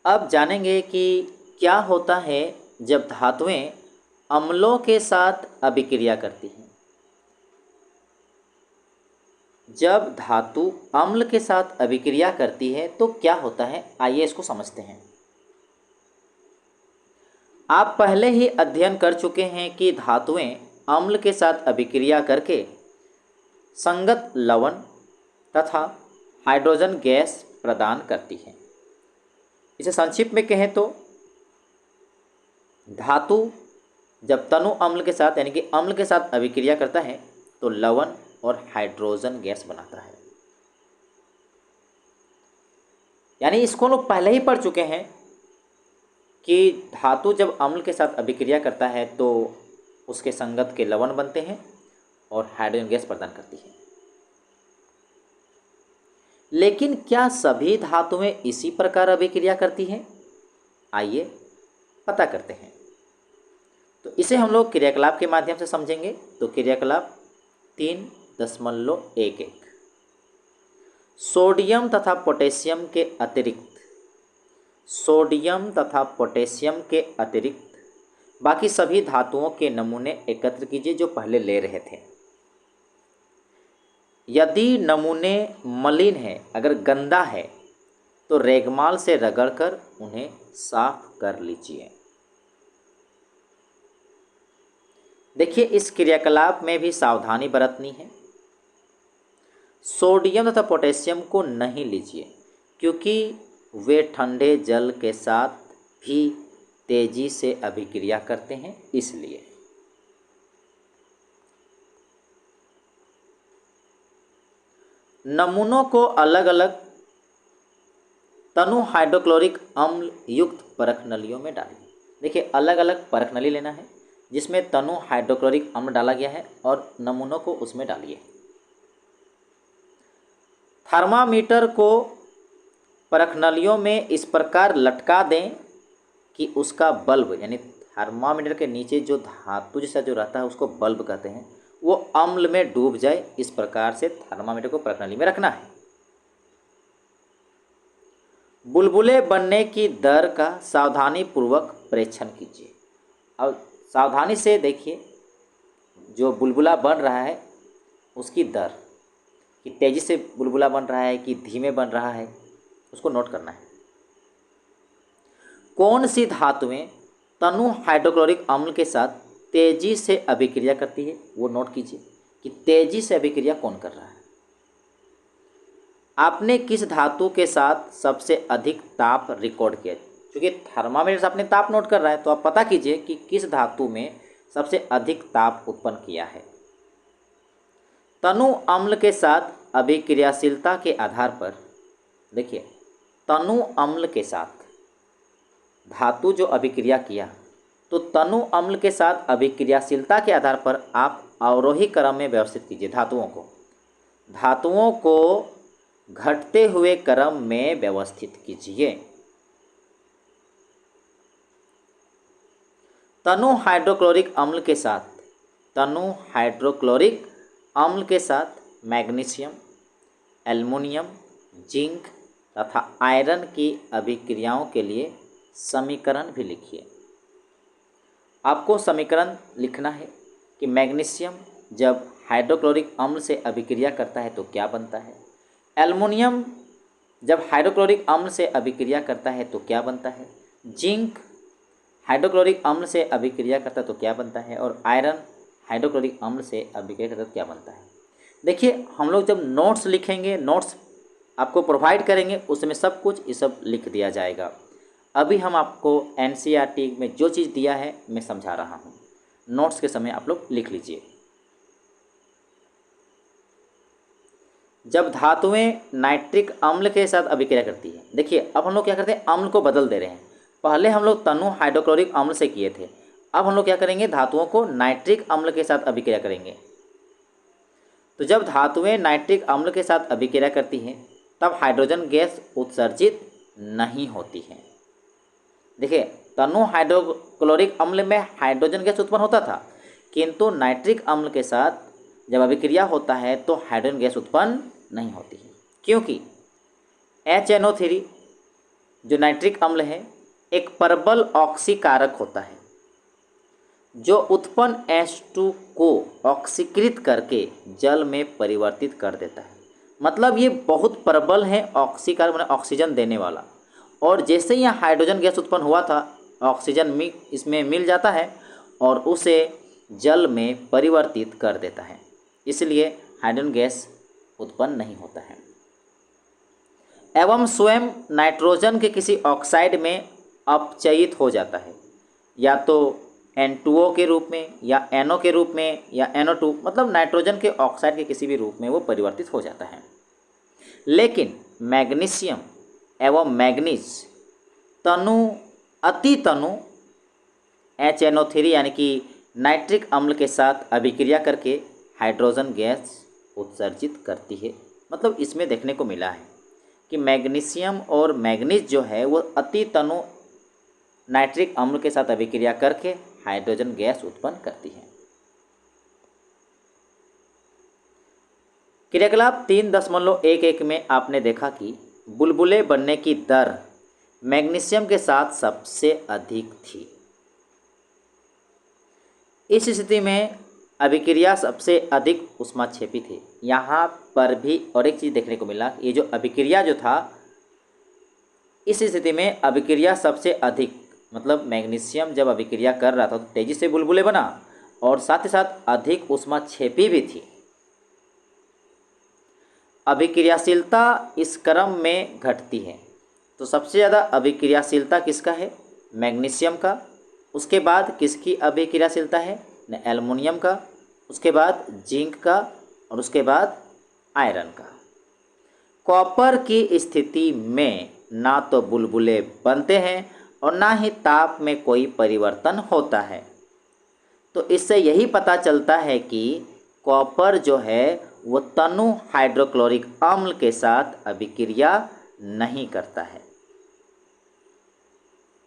अब जानेंगे कि क्या होता है जब धातुएं अम्लों के साथ अभिक्रिया करती हैं। जब धातु अम्ल के साथ अभिक्रिया करती है तो क्या होता है, आइए इसको समझते हैं। आप पहले ही अध्ययन कर चुके हैं कि धातुएं अम्ल के साथ अभिक्रिया करके संगत लवण तथा हाइड्रोजन गैस प्रदान करती हैं। इसे संक्षिप्त में कहें तो धातु जब तनु अम्ल के साथ यानी कि अम्ल के साथ अभिक्रिया करता है तो लवण और हाइड्रोजन गैस बनाता है। यानी इसको लोग पहले ही पढ़ चुके हैं कि धातु जब अम्ल के साथ अभिक्रिया करता है तो उसके संगत के लवण बनते हैं और हाइड्रोजन गैस प्रदान करती है। लेकिन क्या सभी धातुएं इसी प्रकार अभिक्रिया करती हैं? आइए पता करते हैं। तो इसे हम लोग क्रियाकलाप के माध्यम से समझेंगे। तो क्रियाकलाप 3.11 सोडियम तथा पोटेशियम के अतिरिक्त बाकी सभी धातुओं के नमूने एकत्र कीजिए जो पहले ले रहे थे। यदि नमूने मलिन है, अगर गंदा है, तो रेगमाल से रगड़कर उन्हें साफ कर लीजिए। देखिए, इस क्रियाकलाप में भी सावधानी बरतनी है। सोडियम तथा पोटेशियम को नहीं लीजिए क्योंकि वे ठंडे जल के साथ भी तेजी से अभिक्रिया करते हैं, इसलिए नमूनों को अलग अलग तनु हाइड्रोक्लोरिक अम्ल युक्त परखनलियों में डालिए। देखिए, अलग अलग परखनली लेना है जिसमें तनु हाइड्रोक्लोरिक अम्ल डाला गया है और नमूनों को उसमें डालिए। थर्मामीटर को परखनलियों में इस प्रकार लटका दें कि उसका बल्ब यानी थर्मामीटर के नीचे जो धातु जैसा जो रहता है उसको बल्ब कहते हैं, वो अम्ल में डूब जाए। इस प्रकार से थर्मामीटर को परखनली में रखना है। बुलबुले बनने की दर का सावधानीपूर्वक परीक्षण कीजिए। अब सावधानी से देखिए, जो बुलबुला बन रहा है उसकी दर, कि तेज़ी से बुलबुला बन रहा है कि धीमे बन रहा है, उसको नोट करना है। कौन सी धातुएं तनु हाइड्रोक्लोरिक अम्ल के साथ तेजी से अभिक्रिया करती है, वो नोट कीजिए कि तेजी से अभिक्रिया कौन कर रहा है। आपने किस धातु के साथ सबसे अधिक ताप रिकॉर्ड किया? क्योंकि थर्मामीटर से आपने ताप नोट कर रहा है तो आप पता कीजिए कि किस धातु में सबसे अधिक ताप उत्पन्न किया है। तनु अम्ल के साथ अभिक्रियाशीलता के आधार पर देखिए, तनु अम्ल के साथ धातु जो अभिक्रिया किया तो तनु अम्ल के साथ अभिक्रियाशीलता के आधार पर आप अवरोही क्रम में व्यवस्थित कीजिए। धातुओं को घटते हुए क्रम में व्यवस्थित कीजिए। तनु हाइड्रोक्लोरिक अम्ल के साथ मैग्नीशियम, एल्युमिनियम, जिंक तथा आयरन की अभिक्रियाओं के लिए समीकरण भी लिखिए। आपको समीकरण लिखना है कि मैग्नीशियम जब हाइड्रोक्लोरिक अम्ल से अभिक्रिया करता है तो क्या बनता है, एल्युमिनियम जब हाइड्रोक्लोरिक अम्ल से अभिक्रिया करता है तो क्या बनता है, जिंक हाइड्रोक्लोरिक अम्ल से अभिक्रिया करता है तो क्या बनता है, और आयरन हाइड्रोक्लोरिक अम्ल से अभिक्रिया करता है तो क्या बनता है। देखिए, हम लोग जब नोट्स लिखेंगे, नोट्स आपको प्रोवाइड करेंगे, उसमें सब कुछ ये सब लिख दिया जाएगा। अभी हम आपको एनसीईआरटी में जो चीज़ दिया है मैं समझा रहा हूँ, नोट्स के समय आप लोग लिख लीजिए। जब धातुएं नाइट्रिक अम्ल के साथ अभिक्रिया करती है, देखिए अब हम लोग क्या करते हैं, अम्ल को बदल दे रहे हैं। पहले हम लोग तनु हाइड्रोक्लोरिक अम्ल से किए थे, अब हम लोग क्या करेंगे, धातुओं को नाइट्रिक अम्ल के साथ अभिक्रिया करेंगे। तो जब धातुएं नाइट्रिक अम्ल के साथ अभिक्रिया करती हैं तब हाइड्रोजन गैस उत्सर्जित नहीं होती है। देखिए, तनु हाइड्रोक्लोरिक अम्ल में हाइड्रोजन गैस उत्पन्न होता था, किंतु नाइट्रिक अम्ल के साथ जब अभिक्रिया होता है तो हाइड्रोजन गैस उत्पन्न नहीं होती है, क्योंकि HNO3 जो नाइट्रिक अम्ल है एक प्रबल ऑक्सीकारक होता है जो उत्पन्न H2 को ऑक्सीकृत करके जल में परिवर्तित कर देता है। मतलब ये बहुत प्रबल है ऑक्सीकारक, मतलब ऑक्सीजन देने वाला। और जैसे ही यहाँ हाइड्रोजन गैस उत्पन्न हुआ था, ऑक्सीजन इसमें मिल जाता है और उसे जल में परिवर्तित कर देता है, इसलिए हाइड्रोजन गैस उत्पन्न नहीं होता है। एवं स्वयं नाइट्रोजन के किसी ऑक्साइड में अपचयित हो जाता है, या तो N2O के रूप में या NO के रूप में या NO2, मतलब नाइट्रोजन के ऑक्साइड के किसी भी रूप में वो परिवर्तित हो जाता है। लेकिन मैग्नीशियम एवं मैग्नीज अति तनु HNO3 यानी कि नाइट्रिक अम्ल के साथ अभिक्रिया करके हाइड्रोजन गैस उत्सर्जित करती है। मतलब इसमें देखने को मिला है कि मैग्नीशियम और मैग्नीज जो है वो अति तनु नाइट्रिक अम्ल के साथ अभिक्रिया करके हाइड्रोजन गैस उत्पन्न करती है। क्रियाकलाप 3.11 में आपने देखा कि बुलबुले बनने की दर मैग्नीशियम के साथ सबसे अधिक थी। इस स्थिति में अभिक्रिया सबसे अधिक ऊष्माक्षेपी थी। यहाँ पर भी और एक चीज़ देखने को मिला, ये जो अभिक्रिया जो था, इस स्थिति में अभिक्रिया सबसे अधिक, मतलब मैग्नीशियम जब अभिक्रिया कर रहा था तो तेजी से बुलबुले बना और साथ ही साथ अधिक ऊष्माक्षेपी भी थी। अभिक्रियाशीलता इस क्रम में घटती है, तो सबसे ज़्यादा अभिक्रियाशीलता किसका है? मैग्नीशियम का। उसके बाद किसकी अभिक्रियाशीलता है? एल्युमिनियम का। उसके बाद जिंक का और उसके बाद आयरन का। कॉपर की स्थिति में ना तो बुलबुले बनते हैं और ना ही ताप में कोई परिवर्तन होता है। तो इससे यही पता चलता है कि कॉपर जो है वो तनु हाइड्रोक्लोरिक अम्ल के साथ अभिक्रिया नहीं करता है।